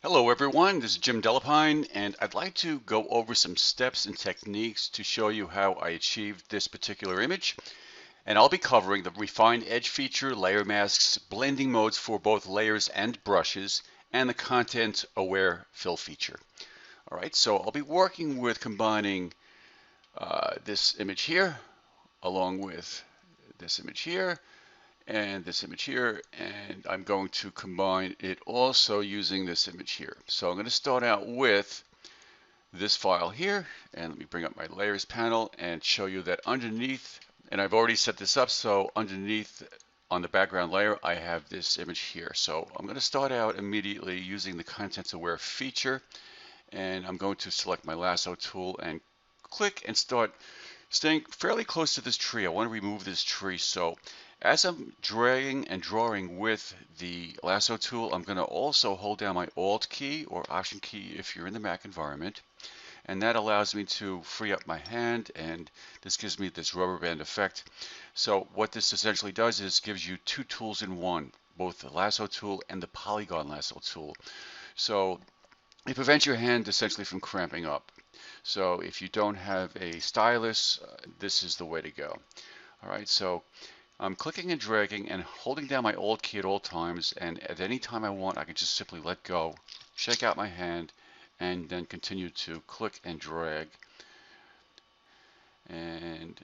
Hello everyone, this is Jim Delapine, and I'd like to go over some steps and techniques to show you how I achieved this particular image. And I'll be covering the refined edge feature, layer masks, blending modes for both layers and brushes, and the content aware fill feature. All right, so I'll be working with combining this image here along with this image here and this image here, and I'm going to combine it also using this image here. So I'm going to start out with this file here, and let me bring up my layers panel and show you that underneath, and I've already set this up, so underneath on the background layer I have this image here. So I'm going to start out immediately using the ContentAware feature, and I'm going to select my lasso tool and click and start staying fairly close to this tree. I want to remove this tree. So as I'm dragging and drawing with the lasso tool, I'm going to also hold down my Alt key or Option key if you're in the Mac environment. And that allows me to free up my hand, and this gives me this rubber band effect. So what this essentially does is gives you two tools in one, both the lasso tool and the polygon lasso tool. So it prevents your hand essentially from cramping up. So if you don't have a stylus, this is the way to go. All right, so I'm clicking and dragging and holding down my Alt key at all times, and at any time I want, I can just simply let go, shake out my hand, and then continue to click and drag. And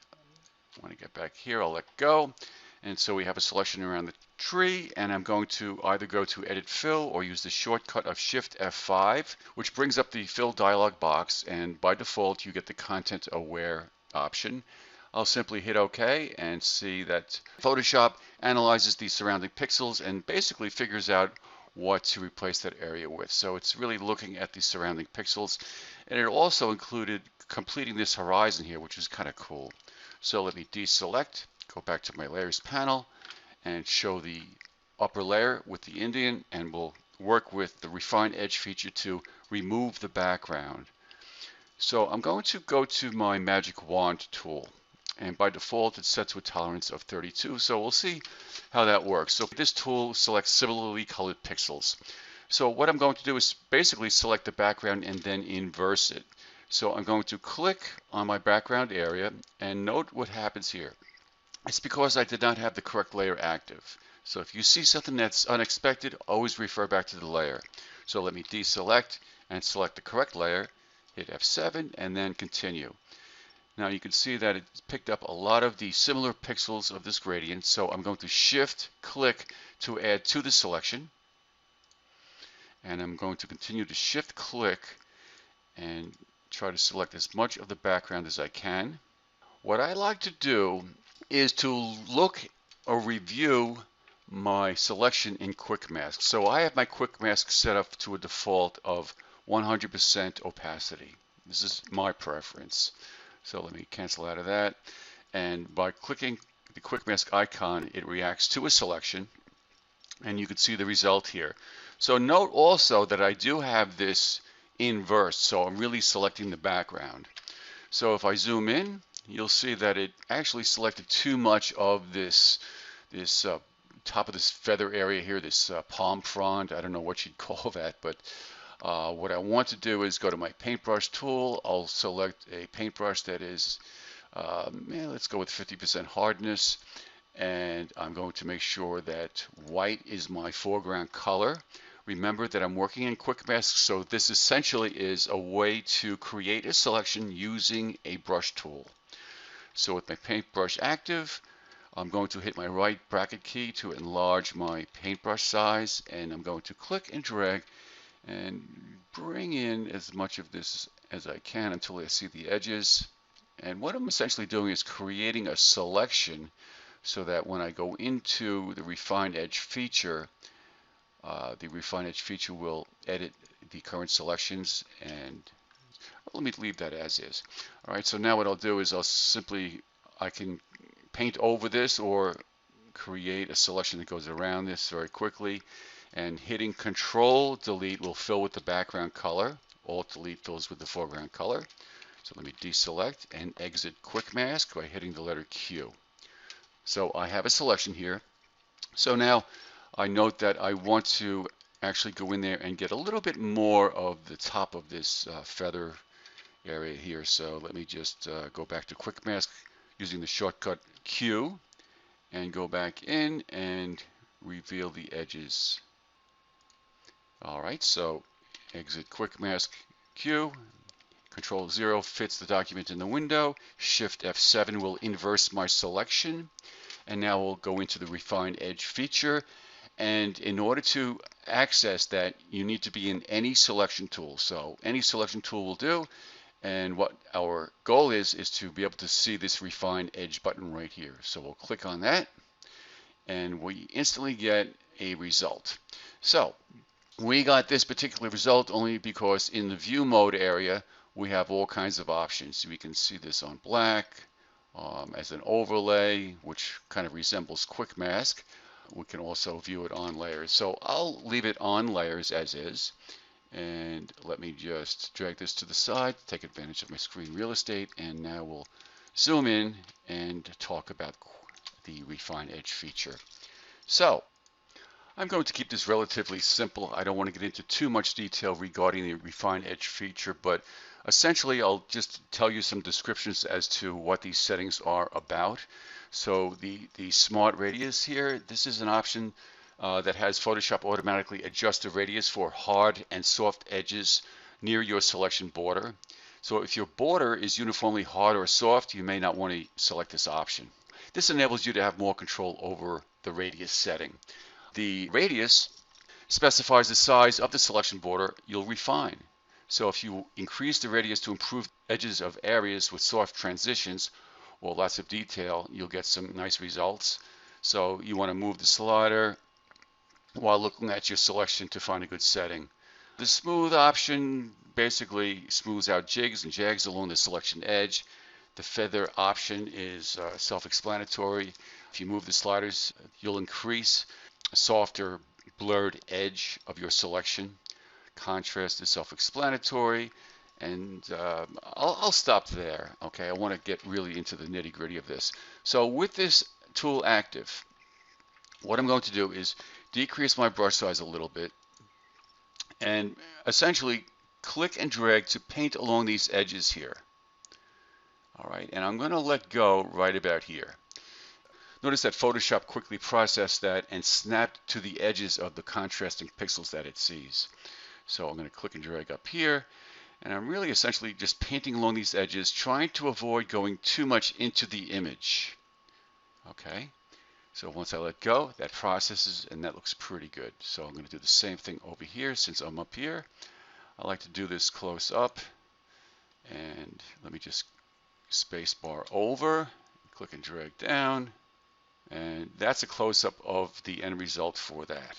when I get back here, I'll let go. And so we have a selection around the tree, and I'm going to either go to Edit Fill or use the shortcut of Shift F5, which brings up the Fill dialog box, and by default you get the Content Aware option. I'll simply hit OK and see that Photoshop analyzes the surrounding pixels and basically figures out what to replace that area with. So it's really looking at the surrounding pixels, and it also included completing this horizon here, which is kind of cool. So let me deselect, go back to my layers panel, and show the upper layer with the Indian, and we'll work with the refined edge feature to remove the background. So I'm going to go to my magic wand tool, and by default it's set to a tolerance of 32, so we'll see how that works. So this tool selects similarly colored pixels. So what I'm going to do is basically select the background and then inverse it. So I'm going to click on my background area, and note what happens here. It's because I did not have the correct layer active. So if you see something that's unexpected, always refer back to the layer. So let me deselect and select the correct layer, hit F7, and then continue. Now you can see that it picked up a lot of the similar pixels of this gradient, so I'm going to shift click to add to the selection, and I'm going to continue to shift click and try to select as much of the background as I can. What I like to do is to look or review my selection in Quick Mask. So I have my Quick Mask set up to a default of 100% opacity. This is my preference. So let me cancel out of that. And by clicking the Quick Mask icon, it reacts to a selection, and you can see the result here. So note also that I do have this inverse, so I'm really selecting the background. So if I zoom in, you'll see that it actually selected too much of this top of this feather area here, this palm frond. I don't know what you'd call that, but what I want to do is go to my paintbrush tool. I'll select a paintbrush that is, let's go with 50% hardness, and I'm going to make sure that white is my foreground color. Remember that I'm working in Quick Mask, so this essentially is a way to create a selection using a brush tool. So with my paintbrush active, I'm going to hit my right bracket key to enlarge my paintbrush size, and I'm going to click and drag and bring in as much of this as I can until I see the edges. And what I'm essentially doing is creating a selection so that when I go into the refined edge feature, will edit the current selections, and let me leave that as is. All right, so now what I'll do is I can paint over this or create a selection that goes around this very quickly, and hitting Control Delete will fill with the background color. Alt Delete fills with the foreground color. So let me deselect and exit Quick Mask by hitting the letter Q. So I have a selection here. So now I note that I want to actually go in there and get a little bit more of the top of this feather area here. So let me just go back to Quick Mask using the shortcut Q and go back in and reveal the edges. All right, so exit Quick Mask Q. Control 0 fits the document in the window. Shift F7 will inverse my selection. And now we'll go into the Refine Edge feature. And in order to access that, you need to be in any selection tool. So any selection tool will do. And what our goal is to be able to see this Refine Edge button right here. So we'll click on that, and we instantly get a result. So we got this particular result only because in the view mode area, we have all kinds of options. We can see this on black as an overlay, which kind of resembles Quick Mask. We can also view it on layers. So I'll leave it on layers as is. And let me just drag this to the side, take advantage of my screen real estate, and now we'll zoom in and talk about the Refine Edge feature. So I'm going to keep this relatively simple. I don't want to get into too much detail regarding the Refine Edge feature, but essentially I'll just tell you some descriptions as to what these settings are about. So the Smart Radius here, this is an option that has Photoshop automatically adjust the radius for hard and soft edges near your selection border. So if your border is uniformly hard or soft, you may not want to select this option. This enables you to have more control over the radius setting. The radius specifies the size of the selection border you'll refine. So if you increase the radius to improve edges of areas with soft transitions or lots of detail, you'll get some nice results. So you want to move the slider while looking at your selection to find a good setting. The smooth option basically smooths out jigs and jags along the selection edge. The feather option is self-explanatory. If you move the sliders, you'll increase a softer blurred edge of your selection. Contrast is self-explanatory, and I'll stop there. Okay, I want to get really into the nitty-gritty of this. So with this tool active, what I'm going to do is decrease my brush size a little bit and essentially click and drag to paint along these edges here. All right, and I'm going to let go right about here. Notice that Photoshop quickly processed that and snapped to the edges of the contrasting pixels that it sees. So I'm going to click and drag up here, and I'm really essentially just painting along these edges, trying to avoid going too much into the image. Okay. So once I let go, that processes, and that looks pretty good. So I'm going to do the same thing over here since I'm up here. I like to do this close up, and let me just space bar over, click and drag down, and that's a close-up of the end result for that.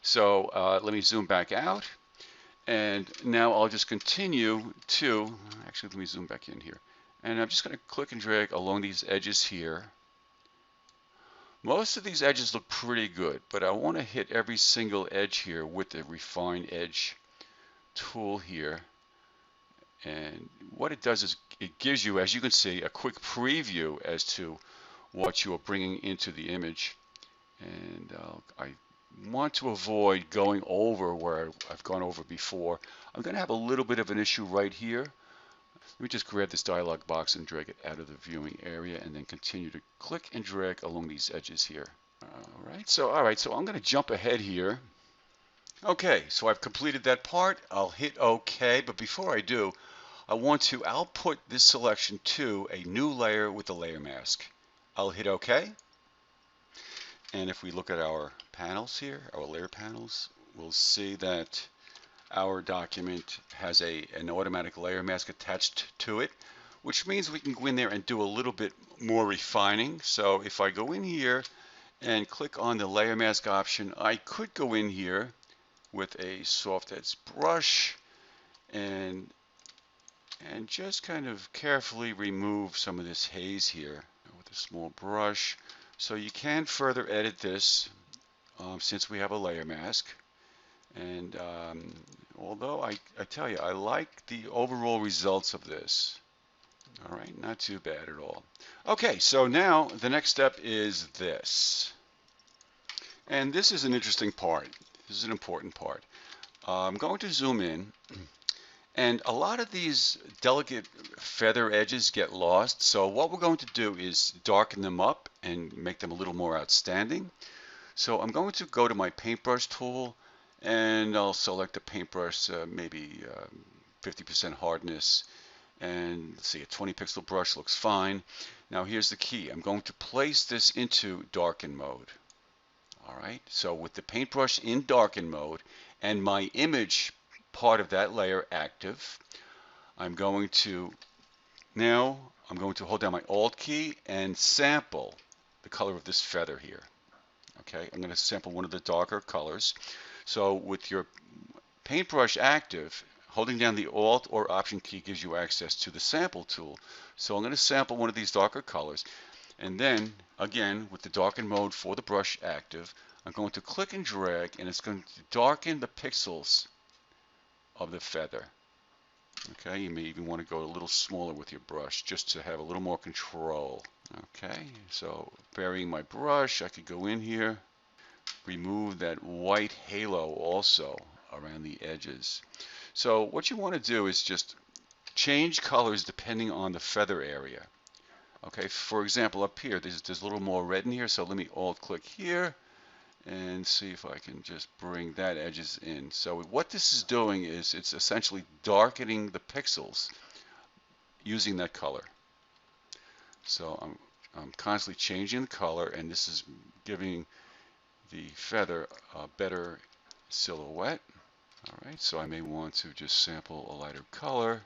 So let me zoom back out, and now I'll just continue to, actually let me zoom back in here, and I'm just going to click and drag along these edges here. Most of these edges look pretty good, but I want to hit every single edge here with the Refine Edge tool here. And what it does is it gives you, as you can see, a quick preview as to what you are bringing into the image. And I want to avoid going over where I've gone over before. I'm going to have a little bit of an issue right here. Let me just grab this dialog box and drag it out of the viewing area and then continue to click and drag along these edges here. All right, so I'm going to jump ahead here. Okay, so I've completed that part. I'll hit OK, but before I do, I want to output this selection to a new layer with the layer mask. I'll hit OK. And if we look at our panels here, our layer panels, we'll see that our document has an automatic layer mask attached to it, which means we can go in there and do a little bit more refining. So if I go in here and click on the layer mask option, I could go in here with a soft edge brush and just kind of carefully remove some of this haze here with a small brush. So you can further edit this since we have a layer mask. And although I tell you, I like the overall results of this. All right, not too bad at all. Okay, so now the next step is this. And this is an interesting part. This is an important part. I'm going to zoom in, and a lot of these delicate feather edges get lost. So what we're going to do is darken them up and make them a little more outstanding. So I'm going to go to my paintbrush tool, and I'll select a paintbrush, maybe 50% hardness, and let's see, a 20 pixel brush looks fine. Now here's the key. I'm going to place this into darken mode. All right, so with the paintbrush in darken mode and my image part of that layer active, I'm going to hold down my Alt key and sample the color of this feather here. Okay, I'm going to sample one of the darker colors. So with your paintbrush active, holding down the Alt or Option key gives you access to the sample tool. So I'm going to sample one of these darker colors, and then again with the darken mode for the brush active, I'm going to click and drag, and it's going to darken the pixels of the feather. Okay, you may even want to go a little smaller with your brush just to have a little more control. Okay, so burying my brush, I could go in here, remove that white halo also around the edges. So what you want to do is just change colors depending on the feather area. Okay, for example, up here, there's a little more red in here, so let me Alt click here and see if I can just bring that edges in. So what this is doing is it's essentially darkening the pixels using that color. So I'm constantly changing the color, and this is giving the feather a better silhouette. All right, so I may want to just sample a lighter color.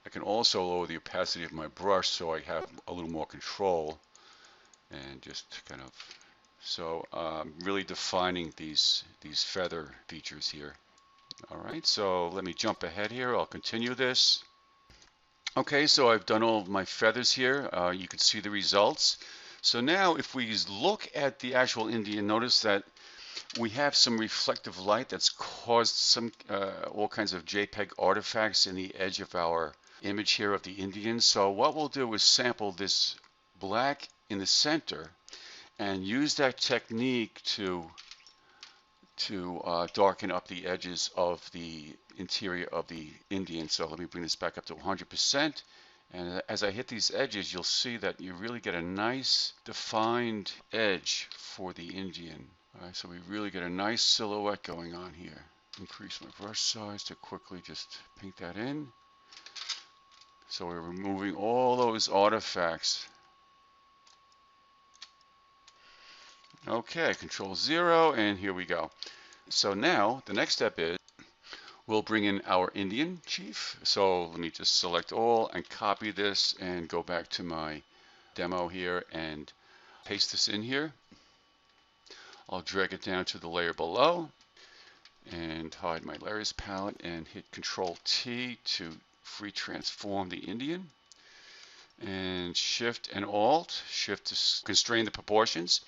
I can also lower the opacity of my brush so I have a little more control, and just kind of, so really defining these feather features here. All right, so let me jump ahead here. I'll continue this. Okay, so I've done all of my feathers here. You can see the results. So now if we look at the actual Indian, notice that we have some reflective light that's caused some all kinds of JPEG artifacts in the edge of our image here of the Indian. So what we'll do is sample this black in the center and use that technique to darken up the edges of the interior of the Indian. So let me bring this back up to 100%. And as I hit these edges, you'll see that you really get a nice defined edge for the Indian. All right, so we really get a nice silhouette going on here. Increase my brush size to quickly just paint that in. So we're removing all those artifacts. Okay, Control 0, and here we go. So now the next step is we'll bring in our Indian chief. So let me just select all and copy this and go back to my demo here and paste this in here. I'll drag it down to the layer below and hide my layers palette and hit Control T to free transform the Indian, and Shift and Alt. Shift to constrain the proportions,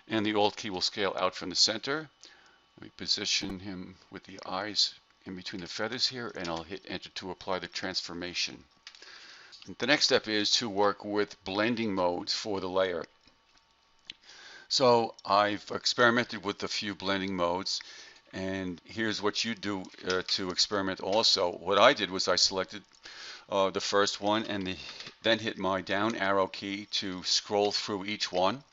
and the Alt key will scale out from the center. Let me position him with the eyes in between the feathers here, and I'll hit Enter to apply the transformation. The next step is to work with blending modes for the layer. So I've experimented with a few blending modes, and here's what you do to experiment also. What I did was I selected the first one and then hit my down arrow key to scroll through each one.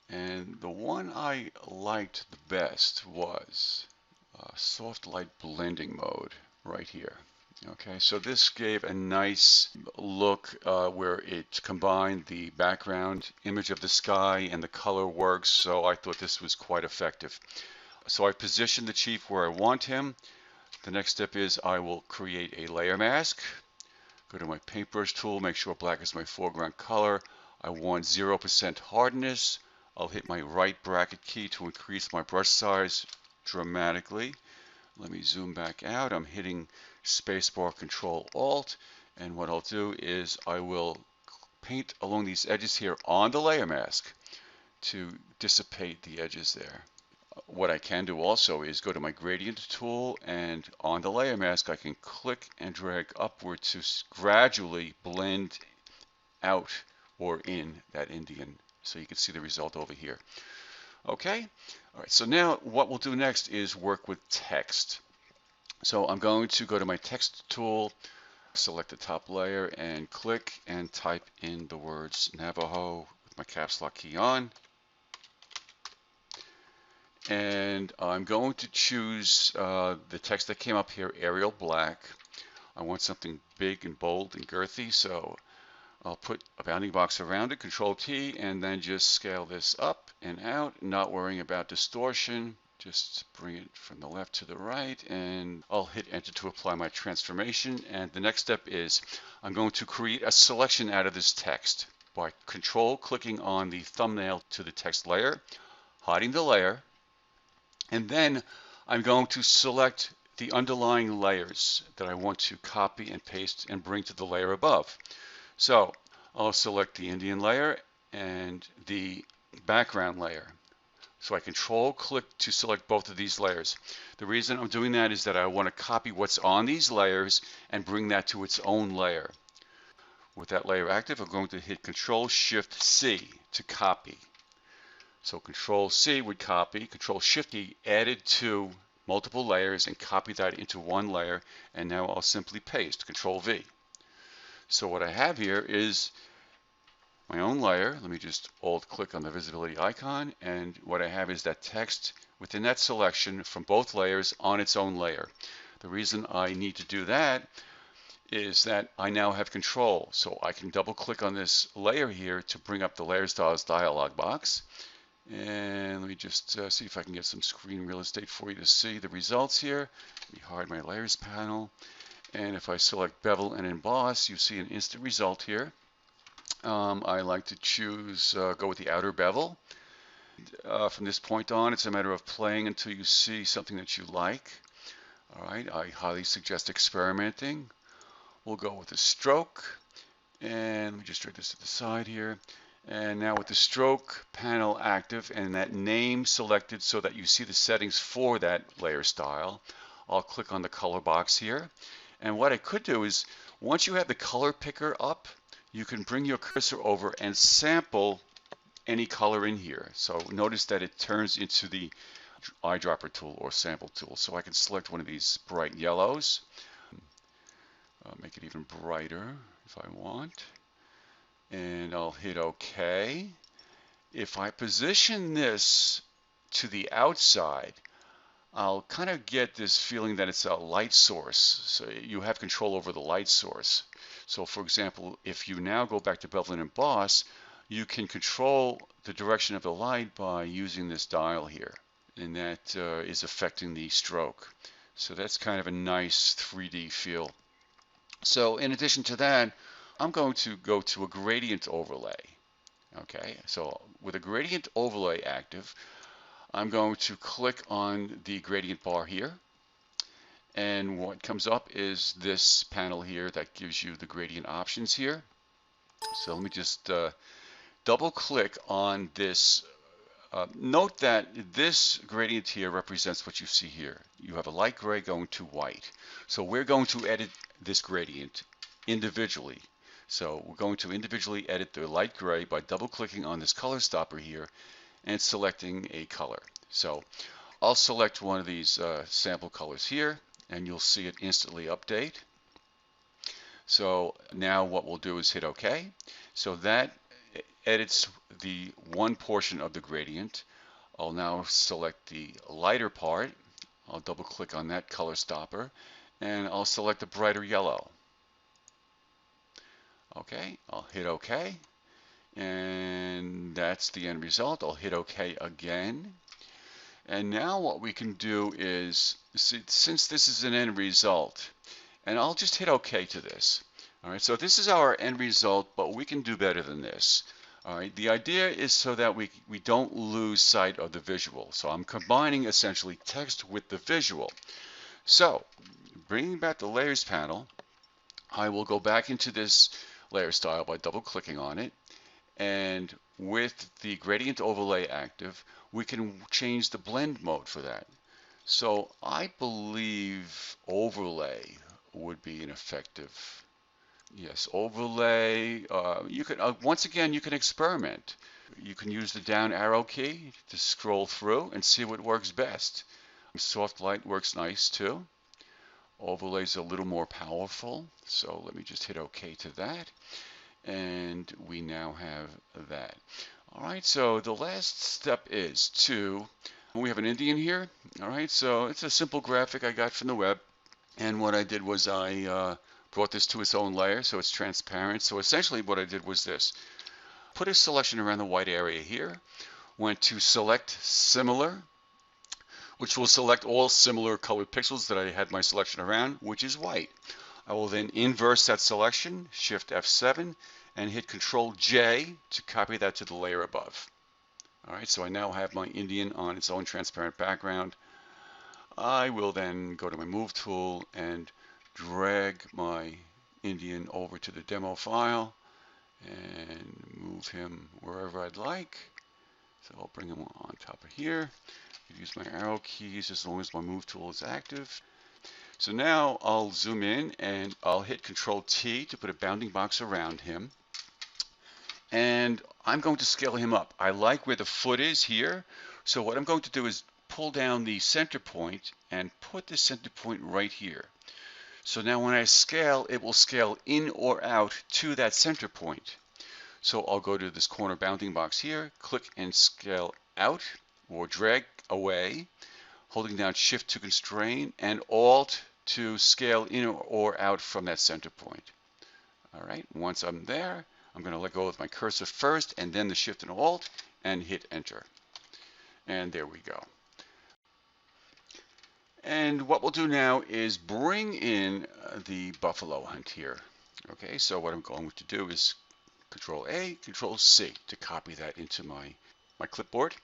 And the one I liked the best was soft light blending mode right here. Okay, so this gave a nice look where it combined the background image of the sky and the color works, so I thought this was quite effective. So I've positioned the chief where I want him. The next step is I will create a layer mask. Go to my paintbrush tool, make sure black is my foreground color. I want 0% hardness. I'll hit my right bracket key to increase my brush size dramatically. Let me zoom back out. I'm hitting spacebar Control Alt, and what I'll do is I will paint along these edges here on the layer mask to dissipate the edges there. What I can do also is go to my gradient tool, and on the layer mask I can click and drag upward to gradually blend out or in that Indian, so you can see the result over here. Okay, all right, so now what we'll do next is work with text. So I'm going to go to my text tool, select the top layer and click and type in the words Navajo with my caps lock key on. And I'm going to choose the text that came up here, Arial Black. I want something big and bold and girthy, so I'll put a bounding box around it, Control T, and then just scale this up and out, not worrying about distortion. Just bring it from the left to the right, and I'll hit enter to apply my transformation. And the next step is I'm going to create a selection out of this text by control clicking on the thumbnail to the text layer, hiding the layer, and then I'm going to select the underlying layers that I want to copy and paste and bring to the layer above. So I'll select the Indian layer and the background layer. So I control click to select both of these layers. The reason I'm doing that is that I want to copy what's on these layers and bring that to its own layer. With that layer active, I'm going to hit Control Shift C to copy. So Control C would copy, Control Shift E added to multiple layers and copy that into one layer, and now I'll simply paste, Control V. So what I have here is my own layer. Let me just Alt click on the visibility icon, and what I have is that text within that selection from both layers on its own layer. The reason I need to do that is that I now have control, so I can double click on this layer here to bring up the Layer Styles dialog box. And let me just see if I can get some screen real estate for you to see the results here. Let me hide my layers panel, and if I select bevel and emboss, you see an instant result here. I like to choose, go with the outer bevel. From this point on, it's a matter of playing until you see something that you like. All right, I highly suggest experimenting. We'll go with the stroke, and let me just drag this to the side here. And now with the stroke panel active and that name selected so that you see the settings for that layer style, I'll click on the color box here. And what I could do is, once you have the color picker up, you can bring your cursor over and sample any color in here. So notice that it turns into the eyedropper tool or sample tool. So I can select one of these bright yellows, make it even brighter if I want, and I'll hit OK. If I position this to the outside, I'll kind of get this feeling that it's a light source. So you have control over the light source. So for example, if you now go back to bevel and emboss, you can control the direction of the light by using this dial here. And that is affecting the stroke. So that's kind of a nice 3D feel. So in addition to that, I'm going to go to a gradient overlay. Okay, so with a gradient overlay active, I'm going to click on the gradient bar here, and what comes up is this panel here that gives you the gradient options here. So let me just double click on this. Note that this gradient here represents what you see here. You have a light gray going to white. So we're going to edit this gradient individually. So we're going to individually edit the light gray by double clicking on this color stopper here and selecting a color. So I'll select one of these sample colors here, and you'll see it instantly update. So now what we'll do is hit OK. So that edits the one portion of the gradient. I'll now select the lighter part. I'll double click on that color stopper, and I'll select the brighter yellow. Okay, I'll hit OK, and that's the end result. I'll hit OK again. And now what we can do is, since this is an end result, and I'll just hit OK to this. All right, so this is our end result, but we can do better than this. All right, the idea is so that we don't lose sight of the visual. So I'm combining essentially text with the visual. So bringing back the layers panel, I will go back into this layer style by double clicking on it, and with the gradient overlay active, we can change the blend mode for that. So I believe overlay would be an effective. Yes, overlay. You can once again you can experiment. You can use the down arrow key to scroll through and see what works best. Soft light works nice too. Overlay's a little more powerful, so let me just hit OK to that. And we now have that. All right, so the last step is we have an Indian here. All right, so it's a simple graphic I got from the web. And what I did was I brought this to its own layer so it's transparent. So essentially what I did was this. Put a selection around the white area here. Went to select similar, which will select all similar colored pixels that I had my selection around, which is white. I will then inverse that selection, Shift F7, and hit Control J to copy that to the layer above. All right, so I now have my Indian on its own transparent background. I will then go to my Move tool and drag my Indian over to the demo file and move him wherever I'd like. So I'll bring him on top of here. Use my arrow keys as long as my Move tool is active. So now I'll zoom in and I'll hit Control T to put a bounding box around him. And I'm going to scale him up. I like where the foot is here. So what I'm going to do is pull down the center point and put the center point right here. So now when I scale, it will scale in or out to that center point. So I'll go to this corner bounding box here, click and scale out or drag away, holding down Shift to constrain and Alt to scale in or out from that center point. All right, once I'm there, I'm going to let go of my cursor first and then the Shift and Alt and hit Enter. And there we go. And what we'll do now is bring in the buffalo hunt here. Okay, so what I'm going to do is Control A, Control C to copy that into my clipboard.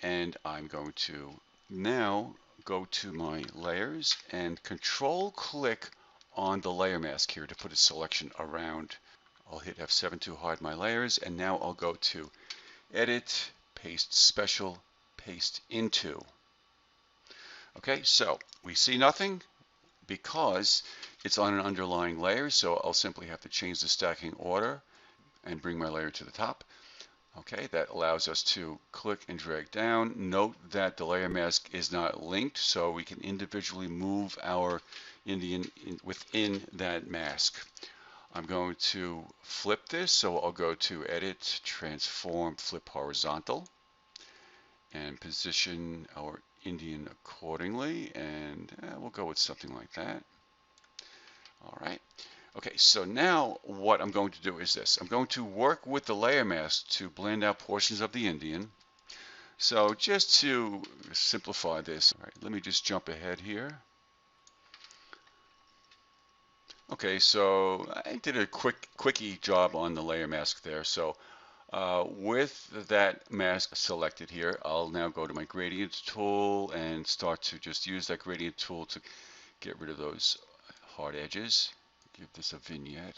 And I'm going to now go to my layers and Control click on the layer mask here to put a selection around. I'll hit F7 to hide my layers, and now I'll go to Edit, Paste Special, Paste Into. Okay, so we see nothing because it's on an underlying layer, so I'll simply have to change the stacking order and bring my layer to the top. Okay, that allows us to click and drag down. Note that the layer mask is not linked, so we can individually move our Indian within that mask. I'm going to flip this, so I'll go to Edit, Transform, Flip Horizontal, and position our Indian accordingly, and we'll go with something like that. All right. Okay, so now what I'm going to do is this. I'm going to work with the layer mask to blend out portions of the Indian. So just to simplify this, all right, let me just jump ahead here. Okay, so I did a quickie job on the layer mask there. So with that mask selected here, I'll now go to my gradient tool and start to just use that gradient tool to get rid of those hard edges. Give this a vignette.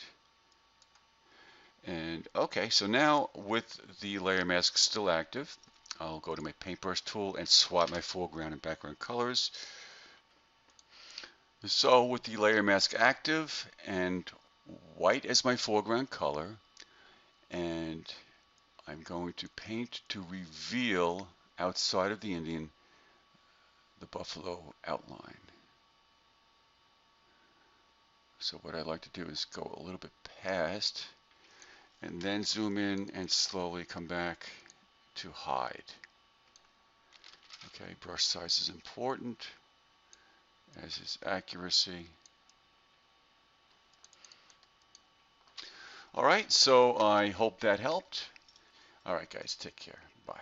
And okay, so now with the layer mask still active, I'll go to my paintbrush tool and swap my foreground and background colors. So with the layer mask active and white as my foreground color, and I'm going to paint to reveal outside of the Indian the buffalo outline. So what I like to do is go a little bit past and then zoom in and slowly come back to hide. Okay, brush size is important, as is accuracy. All right, so I hope that helped. All right, guys, take care. Bye.